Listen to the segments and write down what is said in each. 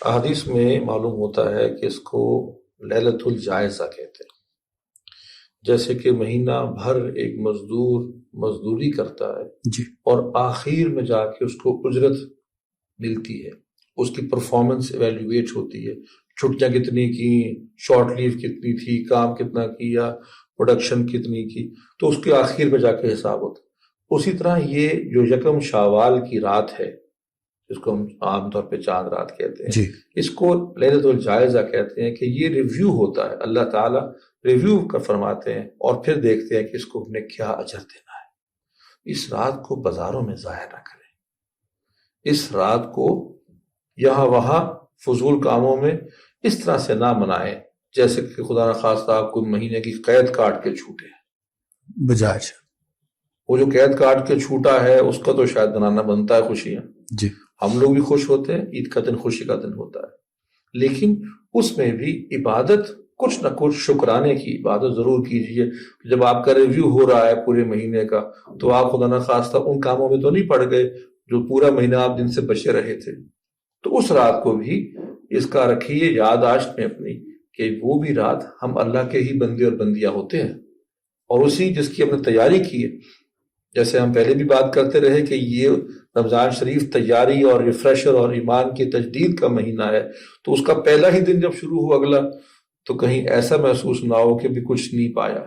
احادیث میں معلوم ہوتا ہے کہ اس کو لیلۃ الجائزہ کہتے ہیں، جیسے کہ مہینہ بھر ایک مزدور مزدوری کرتا ہے جی، اور آخر میں جا کے اس کو اجرت ملتی ہے، اس کی پرفارمنس ایویلویٹ ہوتی ہے، چھٹیاں کتنی کی، شارٹ لیو کتنی تھی، کام کتنا کیا، پروڈکشن کتنی کی، تو اس کے آخر میں جا کے حساب ہوتا ہے۔ اسی طرح یہ جو یکم شوال کی رات ہے، جس کو ہم عام طور پہ چاند رات کہتے ہیں، جی، اس کو لیلۃ الجائزہ کہتے ہیں کہ یہ ریویو ہوتا ہے، اللہ تعالیٰ ریویو کر فرماتے ہیں اور پھر دیکھتے ہیں کہ اس کو ہم نے کیا اجر دینا ہے۔ اس رات کو بازاروں میں ضائع نہ کریں، اس رات کو یہاں وہاں فضول کاموں میں اس طرح سے نہ منائیں جیسے کہ خدا نخواستہ آپ کو مہینے کی قید کاٹ کے چھوٹے، بجاج، وہ جو قید کاٹ کے چھوٹا ہے اس کا تو شاید بنانا بنتا ہے خوشیاں، جی، ہم لوگ بھی خوش ہوتے ہیں، عید کا دن خوشی کا دن ہوتا ہے، لیکن اس میں بھی عبادت کچھ نہ کچھ شکرانے کی عبادت ضرور کیجیے۔ جب آپ کا ریویو ہو رہا ہے پورے مہینے کا تو آپ خدا نخواستہ ان کاموں میں تو نہیں پڑ گئے جو پورا مہینہ آپ جن سے بچے رہے تھے، تو اس رات کو بھی اس کا رکھیے یادداشت میں اپنی کہ وہ بھی رات ہم اللہ کے ہی بندے اور بندیاں ہوتے ہیں، اور اسی جس کی ہم نے تیاری کی ہے، جیسے ہم پہلے بھی بات کرتے رہے کہ یہ رمضان شریف تیاری اور ریفریشر اور ایمان کی تجدید کا مہینہ ہے، تو اس کا پہلا ہی دن جب شروع ہو اگلا تو کہیں ایسا محسوس نہ ہو کہ بھی کچھ نہیں پایا،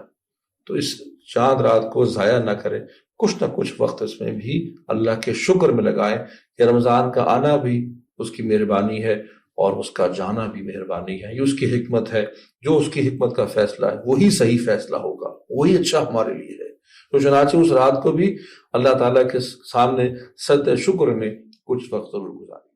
تو اس چاند رات کو ضائع نہ کریں، کچھ نہ کچھ وقت اس میں بھی اللہ کے شکر میں لگائیں کہ رمضان کا آنا بھی اس کی مہربانی ہے اور اس کا جانا بھی مہربانی ہے، یہ اس کی حکمت ہے، جو اس کی حکمت کا فیصلہ ہے وہی صحیح فیصلہ ہوگا، وہی اچھا ہمارے لیے ہے۔ تو چنانچہ اس رات کو بھی اللہ تعالیٰ کے سامنے صد شکر میں کچھ وقت ضرور گزارے۔